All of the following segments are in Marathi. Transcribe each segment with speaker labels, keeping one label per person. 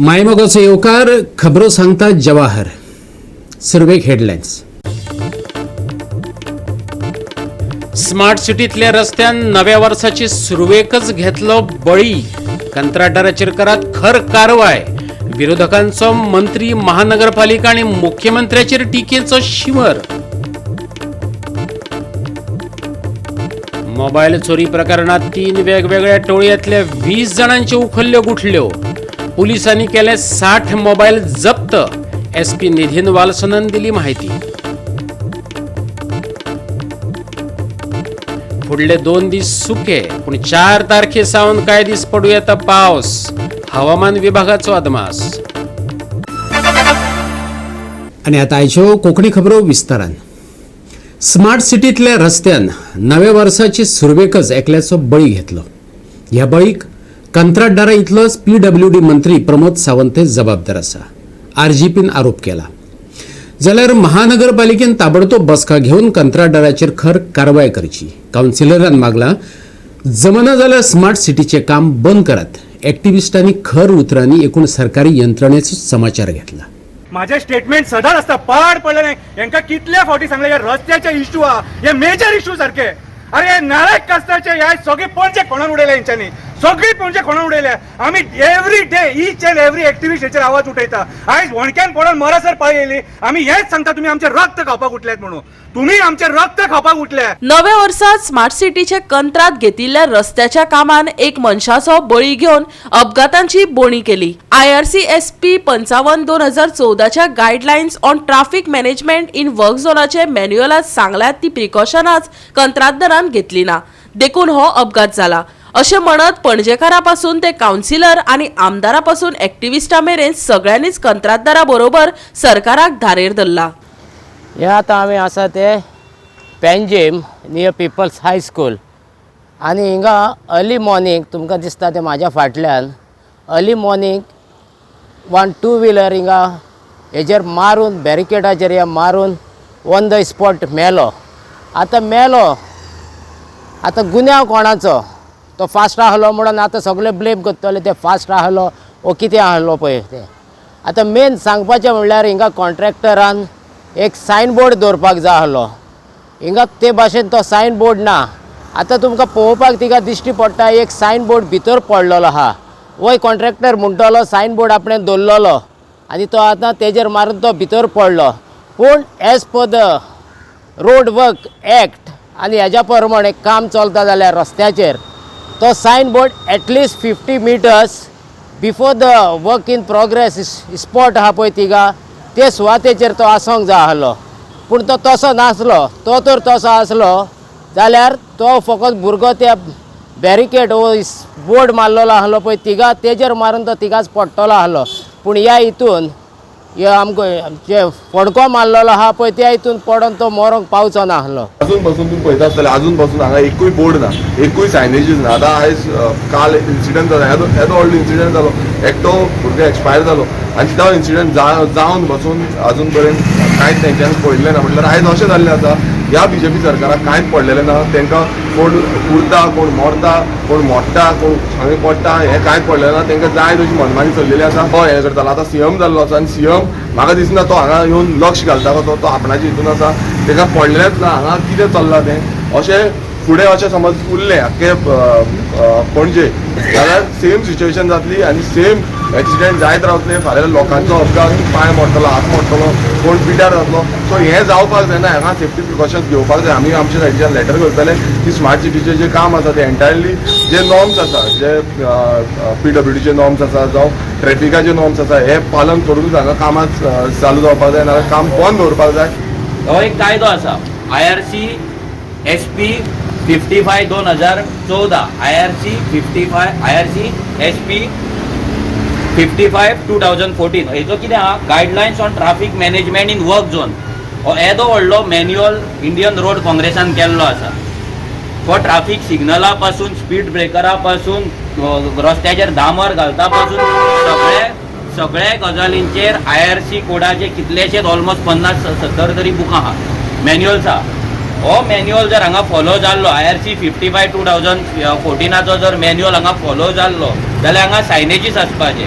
Speaker 1: मायमोगाचो येवकार खबरो सांगता जवाहर. सर्वेक हेडलायन्स. स्मार्ट सिटीतल्या रस्त्यान नव्या वर्साची सुरवेकच घेतलो बळी. कंत्राटदाराचेर करात खर कारवाय. विरोधकांचो मंत्री, महानगरपालिका आणि मुख्यमंत्र्याचेर टिकेचो शिवर. मोबाईल चोरी प्रकरणात 3 वेगवेगळ्या टोळयांतल्या 20 जणांच्यो उखल्ल्यो गुठल्यो. पोलिसांनी केले 60 मोबाईल जप्त. SP निधीन वालसनान दिली माहिती. फुडले 2 दीस सुके, पण 4 तारखेसावन कांय दीस पडू येता पावस. हवामान विभागाचो अदमास. आणि आता आयच्यो कोंकणी खबरो विस्तारान. स्मार्ट सिटीतल्या रस्त्यान नव्या वर्साची सुरवेकच एकल्याचो बळी घेतलो. ह्या बळीक कंत्राटदारा इतलोच PWD मंत्री प्रमोद सावंत जबाबदार आसा. RGPन आरोप केला. जाल्यार महानगरपालिकेन ताबडतोब बसका घेवन कंत्राटदाराचेर खर कारवाय करची. कावन्सिलरान मागला, जमना जाल्यार स्मार्ट सिटीचे काम बंद करात. एक्टिविस्टांनी खर उतरांनी एकूण सरकारी यंत्रणेचो समाचार घेतला.
Speaker 2: माझे स्टेटमेंट सदांच असता, पाड पडले नाही. यांका कितल्या फावटी सांगले या रस्त्याचे इश्यू हा, हे मेजर इश्यू सारखे. अरे नालायक कस्ताचे ह्या सगळे पणजे खोणून उडयले यांच्यानी. सगळी पणजे खोणून उडयले. आम्ही every day each and every activist हेचेर आवाज उठयता. आयज वणक्यान पडून मरासर पाळी येयली. आम्ही हेच सांगता, तुम्ही आमचे रक्त खावपाक उठल्यात म्हणून. तुम्ही आमचे रक्त खावपाक उठले.
Speaker 3: नव्या वर्सात स्मार्ट सिटीचे कंत्राट घेतिल्ल्या रस्त्याच्या कामान एक मनशाचो बळी घेवन अपघातांची बोणी केली. IRCSP 55/2014च्या guidelines on traffic management in work झोनाचे मॅन्युअलात सांगल्यात ती प्रिकॉशनाच कंत्राटदारान घेतली ना. देखून हो अपघात जाला अशें म्हणत पणजेकारापासून ते कावन्सिलर आणि आमदारापासून एक्टिविस्टा मेरेन सगळ्यांनीच कंत्राटदारा बरोबर सरकाराक धारेर धरला.
Speaker 4: हे आतां आमी आसा ते Panjim near peoples high school. आनी हिंगा अर्ली मॉर्निंग तुमकां दिसता ते म्हाज्या फाटल्यान अर्ली मॉर्निंग 1 2 व्हिलर हिंगा हेजेर मारून बॅरिकेडाचेर हे मारून ऑन द स्पॉट मेलो. आतां गुन्यांव कोणाचो? तो फास्ट आहलो म्हणून आतां सगळे ब्लेम करतले ते फास्ट आहलो वो कितें आहलो पळय ते. आतां मेन सांगपाचें म्हणल्यार हिंगा कॉन्ट्रॅक्टरान एक सायन बोर्ड दवरपाक जाय आहलो. हिंगा ते भाशेन तो सायन बोर्ड ना. आतां तुमकां पळोवपाक तिका दिश्टी पडटा एक सायन बोर्ड भितर पडलेलो आहा. वय कॉन्ट्रॅक्टर म्हणटलो सायन बोर्ड आपणें दवरलेलो आनी तो आतां तेजेर मारून तो भितर पडलो. पूण as per the road work act आनी हेज्या प्रमाणे काम चलता जाल्यार रस्त्याचेर तो sign board at least 50 metres before the work in progress spot आहा पळय तिगा ते सुवातेचेर तो आसोंक जाय आहलो. पूण तो तसो नासलो. तो तर तसो आसलो जाल्यार तो फकत भुरगो त्या बॅरिकेड वो बोर्ड मारलेलो आहलो पळय तिगा तेजेर मारून तो तिगाच पडटलो आहलो. पूण ह्या हितून हे आमकां जे फडको मारलेलो आहा पळय त्या हितून पडोन तो मरोंक पावचो ना आहलो.
Speaker 5: अजून पासून तुम्ही पळयता आसतले अजून पासून हांगा एकूय बोर्ड ना, एकूय सायनेजीस ना. आतां आयज काल इन्सिडंट जालो, येदो व्हडलो इन्सिडंट जालो. एकटो भुरगो एक्सपायर जालो आनी तो इन्सिडंट जावन पासून अजून पर्यंत कांयच तेंच्यांनी पळयल्लें ना. म्हटल्यार आयज अशें जाल्लें आसा ह्या BJP सरकाराक कांयच पडलेलें ना. तांकां कोण उरता, कोण मोरता, कोण मोडटा, कोण खंय पडटा हें कांयच पडलेलें ना. तांकां जाय तशी मनमानी चल्लेली आसा. तो हें करतालो. आतां CM जाल्लो आसा आनी CM म्हाका दिसना तो हांगा येवन लक्ष घालता तो आपणाच्या हितून आसा. ताका पडलेंच ना हांगा कितें चल्लां तें. अशें फुडें अशें समज उरलें आख्खे पणजे जाल्यार सेम सिच्युएशन जातली आनी सेम एक्सिडेंट जायत रावतले. फाल्यां लोकांचो अपघात, पांय मोडटलो, हात मोडटलो, कोण पिड्यार जातलो. सो हें जावपाक जायना. हांगा सेफ्टी प्रिकॉशन्स घेवपाक जाय. आमी आमच्या सायडीच्यान लेटर करतले की स्मार्ट सिटीचे जे काम आसा ते एंटायरली जे नॉर्म्स आसा, जे PWDचे नॉर्म्स आसा जावं ट्रॅफिकाचे नॉर्म्स आसा हे पालन करूनच हांगा कामां चालू जावपाक जाय. नाजाल्यार काम बंद दवरपाक जाय.
Speaker 6: हो एक कायदो आसा IRCSP 55/2014 IRCSP 55/2014 हेजो कितें आहा guidelines on traffic management in work zone. हो येदो व्हडलो मॅन्युअल इंडियन रोड काँग्रेसान केल्लो आसा. हो ट्रॅफिक सिग्नला पासून, स्पीड ब्रेकरा पासून, रस्त्याचेर डांबर घालता पासून सगळे गजालींचेर IRC कोडाचे कितलेशेच ऑलमोस्ट 50-70 तरी बुकां आहा, मॅन्युअल्स आहा. हो मॅन्युअल जर हांगा फॉलो जाल्लो IRC 55/2014 जर मॅन्युअल हांगा फॉलो जाल्लो जाल्यार हांगा सायनेजीस आसपाचे.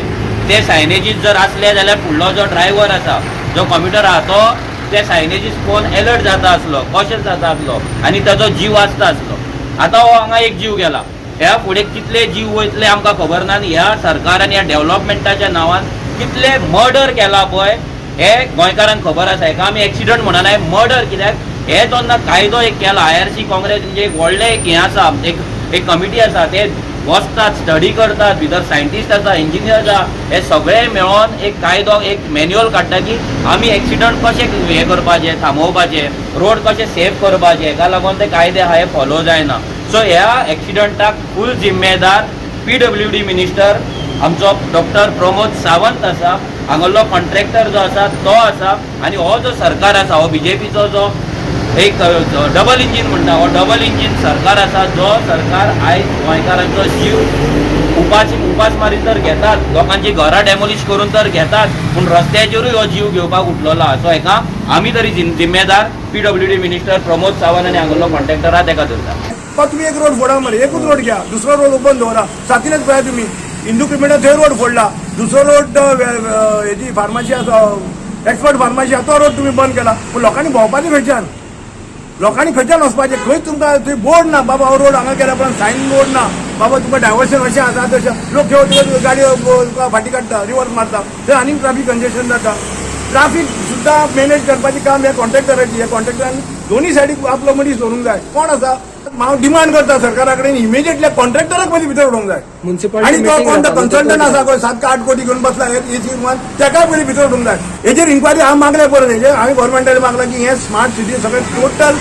Speaker 6: ते सायनेजीस जर असले जाल्यार फुडलो जो ड्रायव्हर आसा जो कम्प्युटर आहा तो ते सायनेजीस पळोवन अलर्ट जाता आसलो, कॉशियस जाता आसलो आनी ताजो जीव वाचता आसलो. आतां हो हांगा एक जीव गेला, ह्या फुडें कितले जीव वयतले आमकां खबर ना. आनी ह्या सरकारान ह्या डेव्हलपमेंटाच्या नांवान कितले मर्डर केला पळय हे गोंयकारांक खबर आसा. हेका आमी एक्सिडंट म्हणना, मर्डर. कित्याक हे जेन्ना कायदो एक केला, IRC काँग्रेस म्हणजे एक व्हडलें एक हें आसा, एक कमिटी आसा, ते बसतात, स्टडी करतात, भितर सायंटिस्ट आसा, इंजिनियर आसा, हे सगळे मेळोन एक कायदो, एक मॅन्युअल काडटा की आमी एक्सिडंट कशे हे करपाचे, थांबोवपाचे, रोड कशे सेफ करपाचे. हेका लागून ते कायदे आहा हे फॉलो जायना. सो ह्या एक्सिडंटाक फूल जिम्मेदार PWD मिनिस्टर आमचो डॉक्टर प्रमोद सावंत आसा, हांगलो कॉन्ट्रॅक्टर जो आसा तो आसा, आनी हो जो सरकार आसा हो BJPचो जो एक डबल इंजीन म्हणटा, हो डबल इंजीन सरकार आसा, जो सरकार आयज गोंयकारांचो जीव उपासमारी तर घेतात, लोकांची घरां डेमोलिश करून तर घेतात, पूण रस्त्याचेरूय हो जीव घेवपाक उठलेलो आहा. सो हेका आमी तरी जिम्मेदार PWD मिनिस्टर प्रमोद सावंत आनी हांगलो कॉन्ट्रॅक्टर आहा तेका धरता.
Speaker 7: तुम्ही एक रोड फोडा मरे, एकूच रोड घ्या, दुसरो रोड ओपन दवरा. सातीनच पळया तुम्ही हिंदू क्रिमिनल थंय रोड फोडला, दुसरो रोड हेजी फार्मासी आसा, एक्सपर्ट फार्मासी आसा, तो रोड तुम्ही बंद केला. पूण लोकांनी भोंवपाचें खंयच्यान, लोकांनी खंयच्यान वचपाचें, खंय तुमकां थंय बोर्ड ना बाबा हो रोड हांगा केला, पण सायन बोर्ड ना बाबा, तुमकां डायवर्शन अशें आसा तशें. लोक घेवन गाडयो तुका फाटी काडटा, रिवर्स मारता, थंय आनीक ट्राफीक कंजेशन जाता. ट्राफीक सुद्दां मॅनेज करपाचें काम ह्या कॉन्ट्रॅक्टराची. ह्या कॉन्ट्रॅक्टरान दोन्ही सायडीक आपलो मनीस दवरूंक जाय. कोण आसा, हांव डिमांड करता सरकारा कडेन इमिजिएटली कॉन्ट्रॅक्टराक मदीं भितर उडोवंक जाय. आनी तो कोण कन्सल्टंट आसा पळय 7 का 8 कोटी घेवन बसला तेकाय पयलीं भितर उडोवंक जाय. हेजेर इन्क्वायरी हांव मागले परत. हेजेर हांवें गोवोरमेंटान मागला की हे स्मार्ट सिटी सगळें टोटल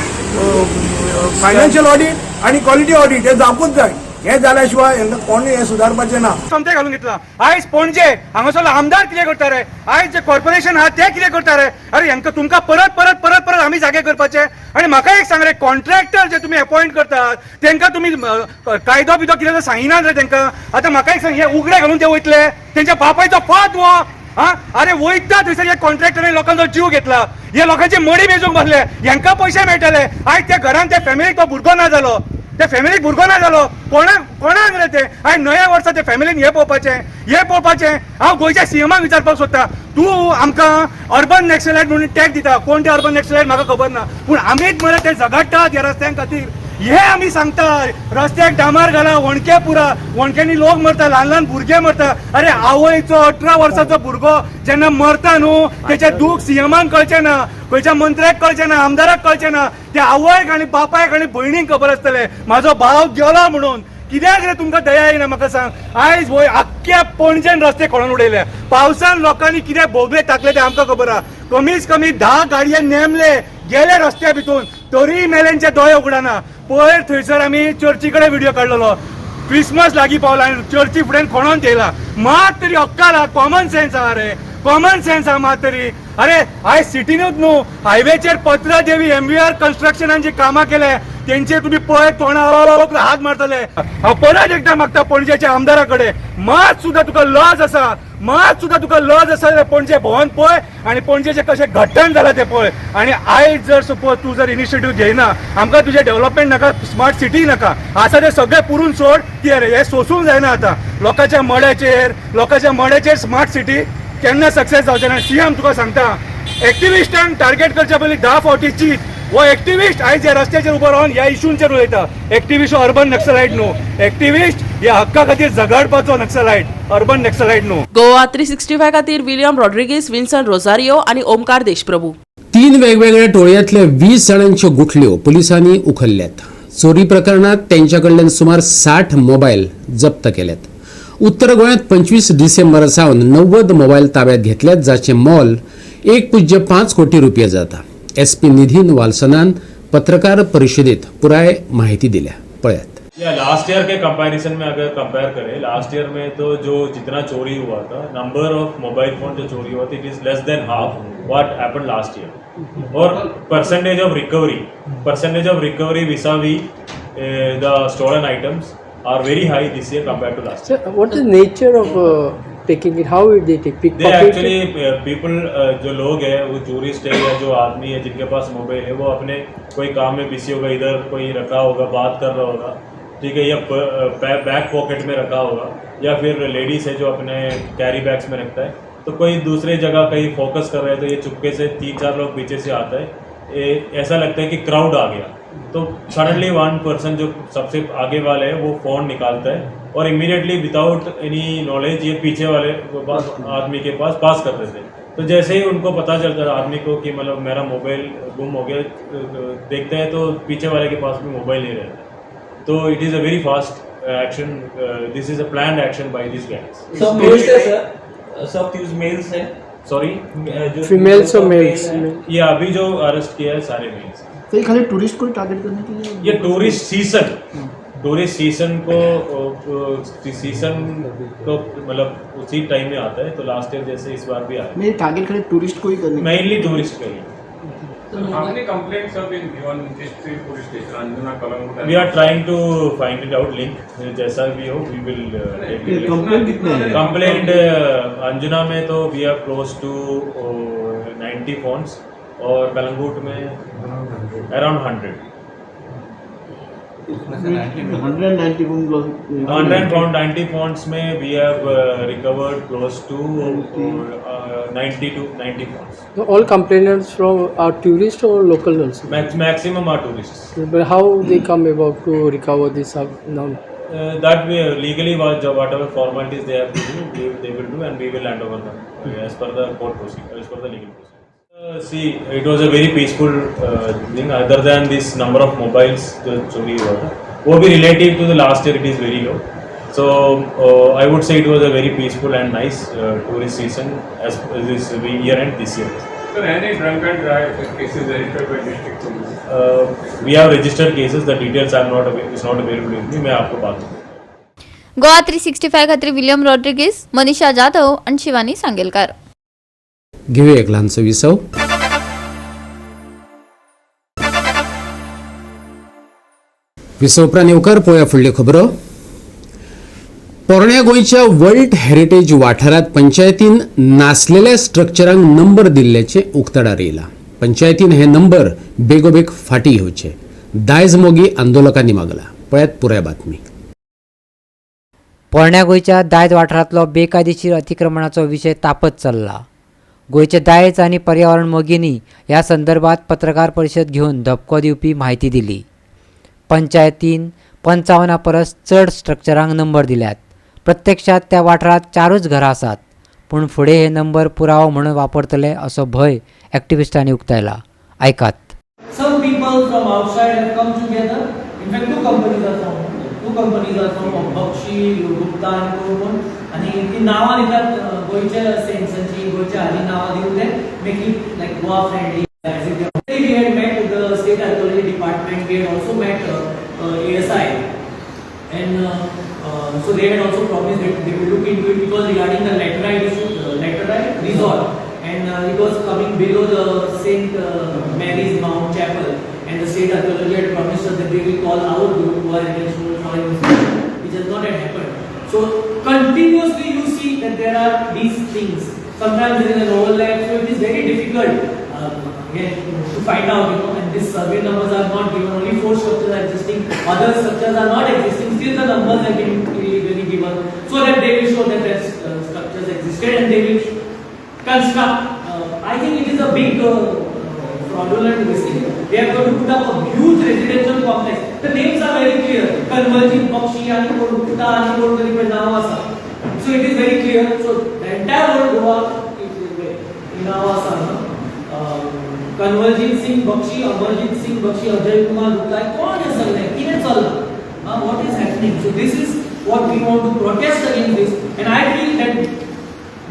Speaker 7: फायनान्शियल ऑडिट आनी क्वॉलिटी ऑडिट हे जावपूच जाय. हे जाल्या शिवाय हांकां कोणूय हे सुदारपाचें ना.
Speaker 2: समते घालून घेतला. आयज पणजे हांगासरलो आमदार कितें करता रे, आयज जे कॉर्पोरेशन आहा ते कितें करता रे. अरे हांकां तुमकां परत परत परत परत आमी जागे करपाचे. आनी म्हाका एक सांग रे, कॉन्ट्रॅक्टर जे तुमी अपॉइंट करतात तेंकां तुमी कायदो बिदो कितें सांगिनात रे तेंकां. आतां म्हाका एक सांग, हे उगडे घालून ते वयतले, तेंच्या बापायचो फात वो. अरे वयता थंयसर हे कॉन्ट्रॅक्टरांनी लोकांचो जीव घेतला, हे लोकांची मडी मेजूंक बसले, हांकां पयशे मेळटले. आयज त्या घरान त्या फॅमिलीक तो भुरगो ना जालो, त्या फॅमिलीक भुरगो ना जालो, कोणाक रे ते. आयज नव्या वर्सा त्या फॅमिलीन हे पळोवपाचें. हांव गोंयच्या CMाक विचारपाक सोदता, तूं आमकां अर्बन नॅक्सलायट म्हणून टॅग दिता. कोण ते अर्बन नॅक्सलायट म्हाका खबर ना, पूण आमीच मरे ते झगडटात ह्या रस्त्यां खातीर. हे आमी सांगता, रस्त्याक डांबर घाला, वणके पुरा, वणक्यांनी लोक मरता, ल्हान ल्हान भुरगे मरता. अरे आवयचो 18 वर्साचो भुरगो जेन्ना मरता न्हू, तेचें दूख CMाक कळचें ना, खंयच्या मंत्र्याक कळचें ना, आमदाराक कळचें ना, त्या आवयक आनी बापायक आनी भयणीक खबर आसतलें म्हाजो भाव गेलो म्हणून. कित्याक रे तुमकां दया येना म्हाका सांग. आयज आख्ख्या पणजेन रस्ते खणून उडयले, पावसान लोकांनी कितें भोगले टाकले ते आमकां खबर आहा. कमीच कमी 10 गाडये नेमले, गेले रस्त्या भितून, तरी मेल्यांचे दोळे उगडाना. पयर थंयसर आमी चर्ची कडेन व्हिडिओ काडलेलो, क्रिसमस लागीं पावला आनी चर्ची फुडें खणून थेयला. मात तरी अक्कल आहा, कॉमन सेन्स आहा रे, कॉमन सेन्स आहा मात तरी. अरे आयज सिटीनूच न्हू, हायवेचेर पत्रा देवी MVR कन्स्ट्रक्शनान जी कामां केले तेंचे तुम्ही पळय तोंडार हात मारतले. हांव परत एकदां मागता पणजेच्या आमदारा कडेन, मात सुद्दां तुका लज आसा, मात सुद्दां तुका लज आसा जाल्यार पणजे भोंवन पळय आनी पणजेचें कशें घट्टण जालां तें पळय. आनी आयज जर सपोज तूं जर इनिशिएटीव घेयना, आमकां तुजें डेव्हलपमेंट नाका, स्मार्ट सिटी नाका, आसा तें सगळें पुरून सोड. कितें रे, हें सोसूंक जायना आतां. लोकांच्या मड्याचेर स्मार्ट सिटी केन्ना सक्सेस जावचें ना. CM तुका सांगता, एक्टिविस्टांक टार्गेट करच्या पयलीं 10 फावटी चीत. वो एक्टिविस्ट आयज ह्या रस्त्याचेर उबो रावन ह्या इशूंचेर उलयता. एक्टिविस्ट हो अर्बन नक्सलायट न्हू, एक्टिविस्ट ह्या हक्का खातीर झगडपाचो नक्सलायट, अर्बन नक्सलायट न्हू.
Speaker 3: गोवा 365 खातीर विलियम रॉड्रिगीस, विन्सन रोझारियो आणि ओमकार देशप्रभू.
Speaker 1: 3 वेगवेगळ्या टोळयांतल्या 20 जाणांच्यो गुठल्यो पुलिसांनी उखल्ल्यात. चोरी प्रकरणात त्यांच्याकडल्यान सुमार 60 मोबायल जप्त केल्यात. उत्तर गोंयांत 25 डिसेंबर सावन 90 मोबायल ताब्यात घेतल्यात, जाचे मोल 1.5 कोटी रुपये जाता. SP निधीन वालसनान पत्रकार परिषदेत पुराय माहिती दिल्या. पळयात.
Speaker 8: लास्ट ईयर के कंपैरिजन में अगर कंपेयर करें, लास्ट ईयर में तो जो जितना चोरी हुआ था, नंबर ऑफ मोबाइल फोन जो चोरी हुआ था, it is less than half what happened last year. और percentage of recovery vis-a-vis the stolen items are very high this year compared to last year.
Speaker 9: So, what is the nature of taking it? How they take?
Speaker 8: They actually people जो लोग हैं वो टूरिस्ट है या जो आदमी है जिनके पास मोबाइल है, वो अपने कोई काम में बिजी होगा, इधर कोई रखा होगा, बात कर रहा होगा, ठीक है, या बैक पॉकेट में रखा होगा, या फिर लेडीज़ है जो अपने कैरी बैग्स में रखता है, तो कोई दूसरे जगह कहीं फोकस कर रहे हैं तो ये चुपके से 3-4 लोग पीछे से आता है, ऐसा लगता है कि क्राउड आ गया, तो सडनली वन पर्सन जो सबसे आगे वाले है वो फ़ोन निकालता है और इमीडिएटली विदाउट एनी नॉलेज ये पीछे वाले आदमी के पास कर देते हैं। तो जैसे ही उनको पता चलता है आदमी को कि मतलब मेरा मोबाइल गुम हो गया, देखते हैं तो पीछे वाले के पास भी मोबाइल नहीं रहता, तो it is a very fast action, this is a planned action by this guys.
Speaker 10: सब मेल्स है सर, सब यूज मेल्स है,
Speaker 8: सॉरी,
Speaker 9: Females or males?
Speaker 8: ये अभी जो अरेस्ट किया है सारे मेल्स।
Speaker 11: तो ये खाली टूरिस्ट को टारगेट करने के लिए
Speaker 8: ये टूरिस्ट सीजन को मतलब उसी टाइम में आता है, तो लास्ट ईयर जैसे इस बार भी आया,
Speaker 11: नहीं, टारगेट खाली टूरिस्ट को ही करने
Speaker 8: मेनली टूरिस्ट का ही।
Speaker 12: How many complaints have been given in these 3 police stations, Anjuna, Kalangut?
Speaker 8: We are trying to find it out link, जैसा भी हो we will take it.
Speaker 11: Complaint कितने हैं?
Speaker 8: Complaint अंजुना में तो we are close to 90 phones और कलंगूट में around 100. 190 phones में we have recovered close to 90 phones.
Speaker 9: So all complainants from are tourists or local also?
Speaker 8: Maximum are tourists.
Speaker 9: But how they come about to recover this now?
Speaker 8: That way legally whatever formalities they have to do, they will do, and we will hand over them as per the court procedure, as per the legal procedure. See, it was a very peaceful thing. Other than this number of mobiles जो चोरी हुआ था, वो भी relative to the last year, it is very low. So I would say it was a very peaceful and nice tourist season as this year and this year.
Speaker 12: Sir, any drunk and drive cases registered by district police?
Speaker 8: We have registered cases. The details are not available with me. मैं आपको बात दूँगा.
Speaker 13: गोवा 365 खातीर विलियम रॉड्रिगीस, मनीषा जाधव आणि शिवानी सांगेलकार.
Speaker 1: घेऊया एक लहानसं विसव. विसवप्रा नेवकर पोया फुडल्यो खबरो. पोरण्या गोंयच्या वर्ल्ड हेरिटेज वाठारात पंचायतीन नासलेल्या स्ट्रक्चरांक नंबर दिल्ल्याचे उक्ताडार येयला. पंचायतीन हे नंबर बेगोबेग फाटी घेवचे दायज मोगी आंदोलकांनी मागला. पळयात पुराय बातमी.
Speaker 14: पोरण्या गोंयच्या दायज वाठारांतलो बेकायदेशीर अतिक्रमणाचो विशय तापत चल्ला. गोंयचे दायज आनी पर्यावरण मोगींनी ह्या संदर्भात पत्रकार परिशद घेवन धपको दिवपी म्हायती दिली. पंचायतीन 55 परस चड स्ट्रक्चरांक नंबर दिल्यात. प्रत्यक्षात त्या वाठारात 4च घरां आसात, पूण फुडें हे नंबर पुरावो म्हणून वापरतले असो भंय एक्टिविस्टांनी उक्तायला. ऐकात.
Speaker 10: Some people from outside have come together. In fact, two companies are from Bakshi, Gupta and Kurkun. आणि ती नावां दितात गोंयच्या सेन्सांची, गोंयच्या हाजी नावां दिवन ते make it like Goa friendly. We had met with the state archaeology department. We had also met ASI, and so they had also promised that they will look into it because regarding the laterite issue, laterite resort, and it was coming below the St. Mary's Mount Chapel, and the state archaeology had promised us that they will call our group who are intentional for investigation, which has not yet happened. So continuously you see that there are these things. Sometimes there is an overlap, so it is very difficult to find out, and these survey numbers are not given. Only 4 structures are existing, other structures are not existing. Still the numbers have been really given so that they will show that structures existed and they will construct. I think it is a big fraudulent mistake. They are going to put up a huge residential complex. The names are very clear. Kanwaljit, Bakshi, and Gupta, and Gurkari Nawasa. So it is very clear. So the entire whole Goa in Nawasa. Kanwaljit Singh Bakshi, Amarjit Singh Bakshi, Ajay Kumar Gupta. कौन है सब ने? किन्हें चलना? What is happening? So this is what we want to protest against this. And I feel that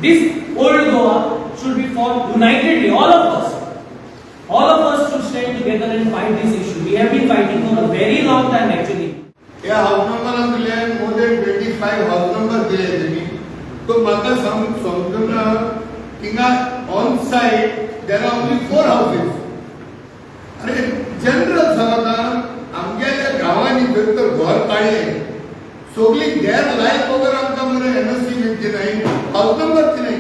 Speaker 10: this old Goa should be fought unitedly. All of us should stand together and fight this issue. We have been fighting for a very long time actually.
Speaker 15: या हाऊस नंबर दिले मोर देन 25 हाऊस नंबर दिले त्यांनी. तो म्हाका समजना थिंगा on site there are only 4 houses. अरे जनरल सांगता आमच्या गावांनी तर घर काढले सगळी देर लायक वगैरे आमकां मरे एनओसी मेळची नाही, हाऊस नंबर ती नाही,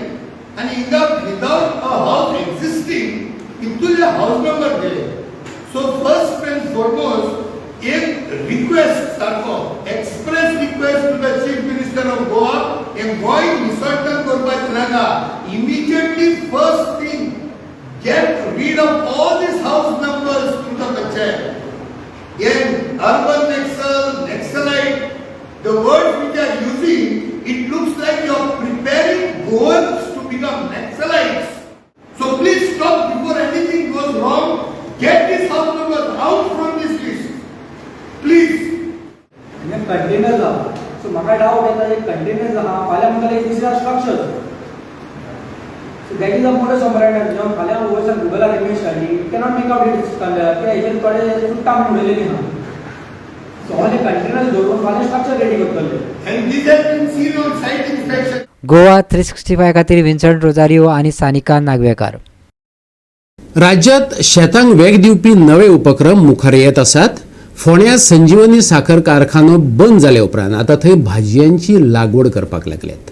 Speaker 15: आणि हिंगा विदाउट अ हाऊस एक्झिस्टिंग इतुले हाऊस नंबर दिले. सो फर्स्ट एंड फॉरमोस्ट एक रिक्वेस्ट सारको goers to become Naxalites. So please stop before anything goes wrong. Get these house numbers out from this list. Please.
Speaker 10: Container आहा सो म्हाका डावट येता जे कंटेनर्स आहा फाल्यां आमकां एक दुसरा structure so that is a मोठो संबंध जेव्हा फाल्यां वयसान गुगलार इमेज काडली it cannot make out it कित्याक हेजेर थोडे फुट्टा म्हणून उडयलेली आहा सो ऑल कंटेनर्स दवरून फाल्यां स्ट्रक्चर रेडी करतले
Speaker 15: And this has been seen on site inspection.
Speaker 14: Goa 365 खातीर विन्संट रोजारियो आणि सानिका नागवेकर.
Speaker 1: राज्यात शेतांक वेग दिवपी नवे उपक्रम मुखार येत आसात. फोंड्या संजीवनी साखर कारखानो बंद जाले उपरांत आता थंय भाजयांची लागवड करपाक लागल्यात.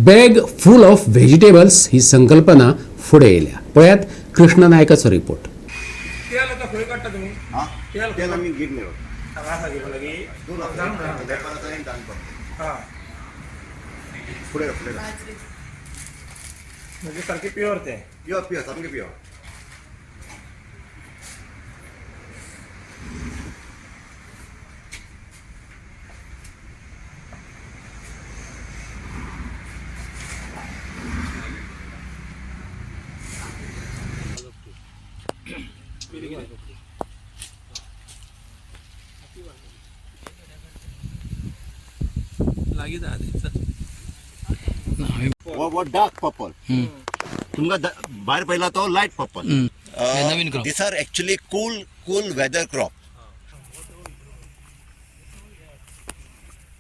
Speaker 1: बॅग फूल ऑफ व्हेजिटेबल्स ही संकल्पना फुडें येयल्या. पळयात कृष्ण नायकाचो रिपोर्ट.
Speaker 2: सारखे प्युअर ते
Speaker 15: Pure, सामके pure.
Speaker 16: वो डार्क पर्पल तुमका भायर पयला तो लायट पर्पल.
Speaker 17: नवीन crop.
Speaker 16: This are actually cool weather crop.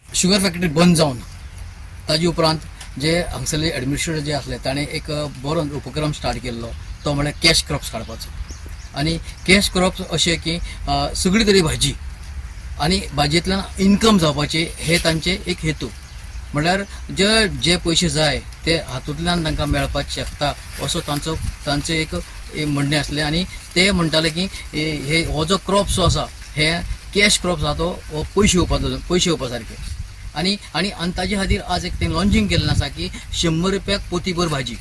Speaker 17: Sugar factory बंद जावन ताजे उपरांत जे हांगसरले एडमिनिस्ट्रेटर जे आसले ताणें एक बरो उपक्रम स्टार्ट केल्लो तो म्हळ्यार कॅश क्रॉप्स काडपाचो. आनी कॅश क्रॉप्स अशे की सगळी तरी भाजी आनी भाजयेंतल्यान इन्कम जावपाचे हे तांचे एक हेतू. म्हळ्यार जे पयशे जाय ते हातूंतल्यान तांकां मेळपाक शकता असो तांचें एक म्हणणें आसलें. आनी ते म्हणटाले की हे हो जो क्रॉप जो आसा हे कॅश क्रॉप्स आसा तो पयशे येवपा सारके. आनी ताजे खातीर आज एक ते लॉन्चिंग केल्लें आसा की 100 रुपयाक पोतीभर भाजी.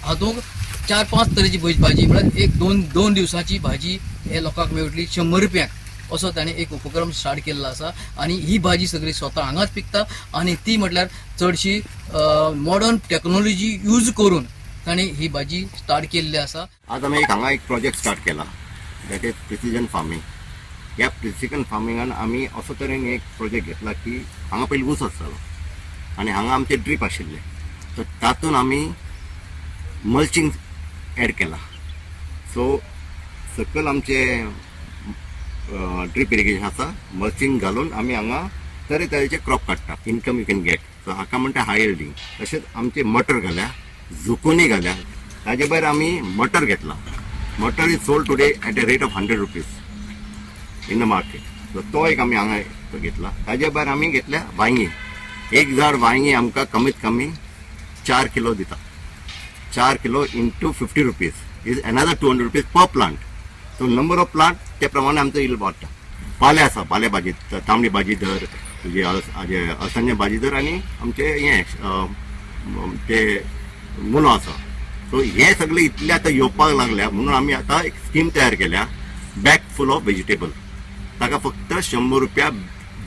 Speaker 17: हातूंत 4-5 तरेची भाजी म्हळ्यार एक दोन दिवसाची भाजी हे लोकांक मेळटली 100 रुपयाक असो ताणें एक उपक्रम स्टार्ट केल्लो आसा. आनी ही भाजी सगळी स्वता हांगाच पिकता आनी ती म्हटल्यार चडशी मॉडर्न टेक्नॉलॉजी यूज करून ताणें ही भाजी स्टार्ट केल्ली आसा.
Speaker 16: आज आमी हांगा एक प्रोजेक्ट स्टार्ट केला दॅट इज प्रिसिजन फार्मिंग. ह्या प्रिसिजन फार्मिंगान आमी असो तरेन एक प्रोजेक्ट घेतला की हांगा पयलीं ऊस आसतालो आनी हांगा आमचे ड्रीप आशिल्ले. सो तातूंत आमी मल्चिंग एड केला. सो सकयल आमचे ड्रीप इरिगेशन आसा मल्चिंग घालून आमी हांगा तरेतरेचे क्रॉप काडटा. Income you can get. So हाका म्हणटा हाय यिल्डिंग. तशेंच आमचे मटर घाल्या झुकोनी घाल्या. ताजे भायर आमी मटर घेतला. Matar is sold today at a rate of 100 rupees in the market. So तो एक आमी हांगा घेतला. ताजे भायर आमी घेतल्या वांयगी. एक झाड वांयगी आमकां कमीत कमी 4 किलो दिता. 4 kilo into 50 rupees is another 200 rupees per plant. So number of plant ते प्रमाणे आमचो इल्लो वाडटा. पाले आसा पाले भाजी तांबडी भाजी धर तुजे अळसांचे भाजी धर आनी आमचे हे ते मुलो आसा. सो हे सगळे इतले आतां येवपाक लागल्या म्हणून आमी आतां एक स्कीम तयार केल्या बॅग फूल ऑफ व्हेजिटेबल. ताका फक्त 100 रुपया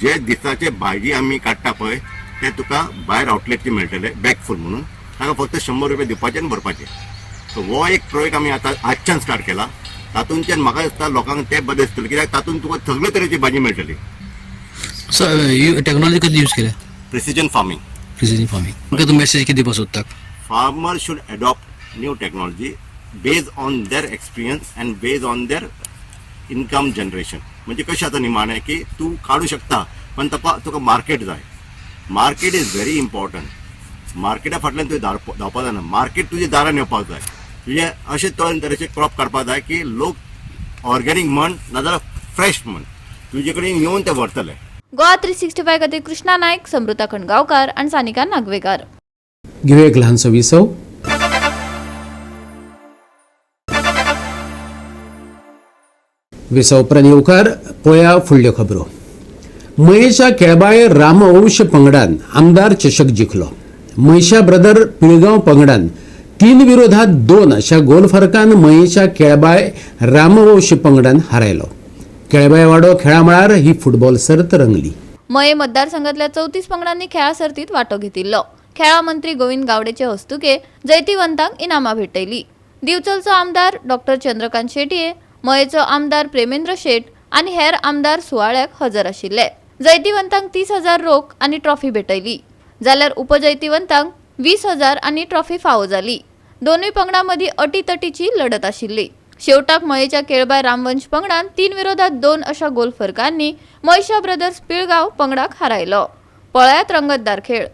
Speaker 16: जे दिसाचे भाजी आमी काडटा पळय ते तुका भायर आउटलेटचे मेळटले बॅग फूल म्हणून. ताका फक्त 100 रुपया दिवपाचे आनी भरपाचे. सो हो एक प्रोजेक्ट आमी आतां आजच्यान स्टार्ट केला. तातूंतल्यान म्हाका दिसता लोकांक ते बरें दिसतलें कित्याक तातूंत तुका सगळे तरेची भाजी मेळटली.
Speaker 17: टेक्नॉलॉजी कधी यूज केल्या?
Speaker 16: Precision farming.
Speaker 17: Precision farming. म्हाका तूं मेसेज कितें दिवपाक सोदता?
Speaker 16: Farmer should adopt new technology based on there experience and based on there income generation. म्हणजे कशें आतां निमाणें की तूं काडूं शकता पण तुका मार्केट जाय. Market is very important. Marketa फाटल्यान तुवें धांवपाक जायना. मार्केट तुज्या दारान येवपाक जाय. तुजे अशे तरेचे क्रॉप काडपाक जाय की लोक ऑर्गॅनीक म्हण नाजाल्यार फ्रेश म्हण तुजे कडेन येवन ते व्हरतले.
Speaker 13: गोवा 365 खातीर कृष्णा नायक, समृता खणगांवकार आनी सानिका नागवेकर.
Speaker 1: घेऊया एक ल्हानसो विसव. विसव उपरांत येवकार पळया फुडल्यो खबरो. महेशा केळबाये रामवंश पंगडान आमदार चषक जिखलो. महेशा ब्रदर पिळगांव पंगडान 3 विरोधात 2 अशा गोल फरकान महेशा केळबाय रामवंश पंगडान हारयलो. केळबाय वाडो खेळा मळार ही फुटबॉल सर्त रंगली.
Speaker 13: मये मतदारसंघातल्या 34 पंगडांनी खेळा सर्तीत वांटो घेतिल्लो. खेळा मंत्री गोविंद गावडेचे हस्तुके जैतिवंतांक इनामां भेटयली. दिवचलचो आमदार डॉक्टर चंद्रकांत शेटये, मयेचो आमदार प्रेमेंद्र शेट आनी हेर आमदार सुवाळ्याक हजर आशिल्ले. जैतिवंतांक 30,000 रोख आनी ट्रॉफी भेटयली, जाल्यार उपजैतिवंतांक 20,000 आनी ट्रॉफी फावो जाली. दोनूय पंगडां मदीं अटीतटीची लढत आशिल्ली. शेवटाक मयेच्या केळबाय रामवंश पंगडान 3-2 अशा गोल फरकांनी मयशा ब्रदर्स पिळगांव पंगडाक हारायलो. पळयात रंगतदार खेळ.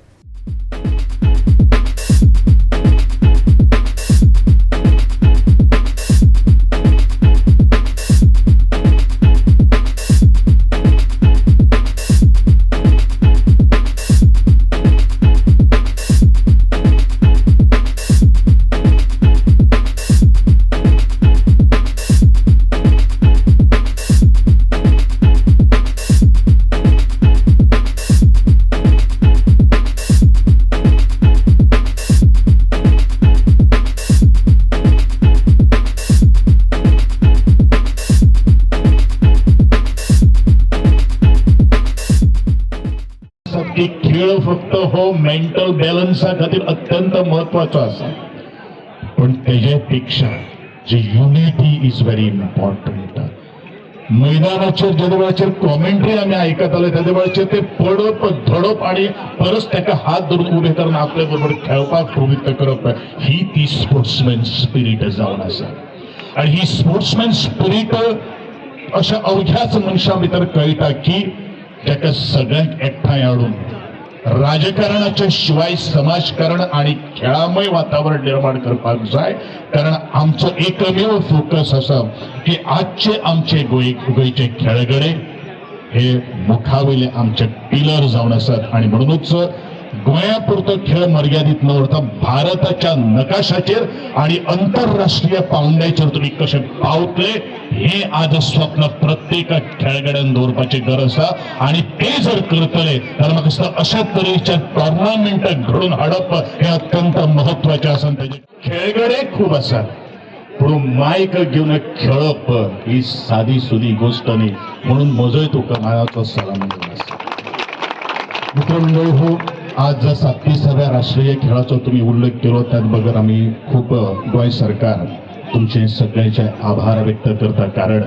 Speaker 18: खेळ फक्त हो मेंटल बॅलन्सा खातीर अत्यंत महत्वाचो आसा, पण तेजेपेक्षा जे युनिटी इज व्हेरी इम्पॉर्टंट. मैदानाचेर जे वेळाचेर कॉमेंट्री आमी आयकताले त्या वेळाचेर ते पडप धडप आणि परत ताका हात धरून उबे करून आपले बरोबर खेळपाक प्रवृत्त करप, ही ती स्पोर्ट्समॅन स्पिरीट जावन आसा. आणि ही स्पोर्ट्समॅन स्पिरीट अशा अवघ्याच मनशां भितर कळटा की ताका सगळ्यांक एकठांय हाडून राजकारणाच्या शिवाय समाजकारण आणि खेळामय वातावरण निर्माण करपाक जाय. कारण आमचो एकमेव फोकस आसा की आजचे आमचे गोंयचे खेळगडे हे मुखावयले आमचे पिलर जावन आसात. आणि म्हणूनच गोंया पुरतो खेळ मर्यादित न उरता भारताच्या नकाशाचेर आणि आंतरराष्ट्रीय पावंड्याचेर तुमी कशे पावतले हे आज स्वप्न प्रत्येक खेळगड्यान दवरपाची गरज आसा. आणि ते जर करतले तर म्हाका दिसता अशा तरेच्या टोर्नामेंटाक घडोवन हाडप हे अत्यंत महत्वाचे आसा. खेळगडे खूप आसात, पूण मायक घेवन खेळप ही सादी सुदी गोष्ट न्ही. म्हणून म्हजोय तुका मानाचो सलाम आसा. मित्रमंडळी हो, आज 37व्या राष्ट्रीय खेळाचो तुम्ही उल्लेख केलो त्याच बगर आम्ही खूप गोंय सरकार तुमचे सगळ्यांचे आभार व्यक्त करता. कारण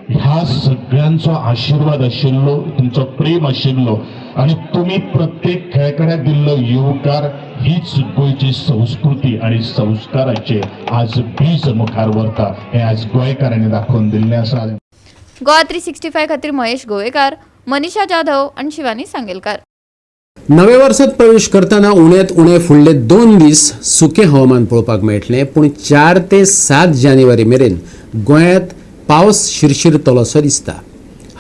Speaker 18: ह्या सगळ्यांचो आशीर्वाद आशिल्लो, तुमचो प्रेम आशिल्लो आणि तुम्ही प्रत्येक खेळगड्याक दिल्लो येवकार हीच गोंयची संस्कृती आणि संस्काराचे आज बीज मुखार व्हरता हे आज गोंयकारांनी दाखोवन दिल्लें आसा.
Speaker 13: गोवा 365 खातीर महेश गोवेकार, मनीषा जाधव आणि शिवानी सांगेलकार.
Speaker 1: नव्या वर्सात प्रवेश करताना उण्यांत उणे फुडले 2 दीस सुकें हवामान पळोवपाक मेळटलें, पूण 4 ते 7 जानेवारी मेरेन गोंयांत पावस शिरशिरतलोसो दिसता.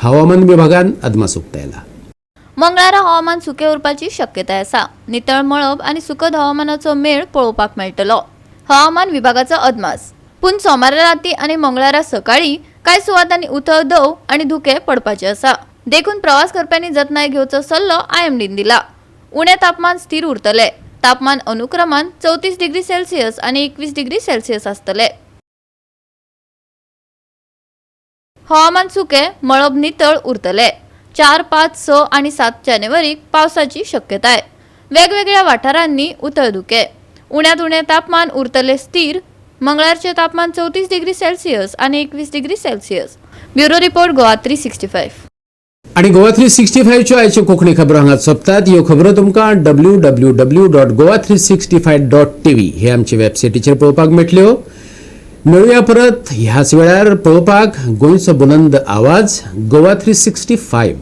Speaker 1: हवामान विभागान अदमास उक्तायला.
Speaker 13: मंगळारा हवामान सुकें उरपाची शक्यताय आसा. नितळ मळब आनी सुखद हवामानाचो मेळ पळोवपाक मेळटलो, हवामान विभागाचो अदमास. पूण सोमारा राती आनी मंगळारा सकाळी कांय सुवातांनी उथळ दव आनी धुकें पडपाचें आसा. देखून प्रवास करप्यांनी जतनाय घेवचो सल्लो IMDन दिला. उणे तापमान स्थिर उरतले. तापमान अनुक्रमान 34 डिग्री सेल्सियस आनी 21 डिग्री सेल्सियस आसतले. हवामान सुकें, मळब नितळ उरतले. 4, 5, 6 आनी 7 जानेवारीक पावसाची शक्यताय. वेगवेगळ्या वाठारांनी उथळ धुकें. उण्यांत उणें तापमान उरतले स्थिर. मंगळारचे तापमान 34 डिग्री सेल्सियस आनी 21 degree Celsius. Bureau report Goa 365.
Speaker 1: आणि गोवा 365च्यो आयच्यो कोंकणी खबरो हांगा सोंपतात. ह्यो खबरो तुमकां www.goa365.tv हे आमचे वेबसायटीचेर पळोवपाक मेळटल्यो. मेळुया परत ह्याच वेळार पळोवपाक गोंयचो बुलंद आवाज गोवा 365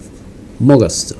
Speaker 1: मोग आसचो.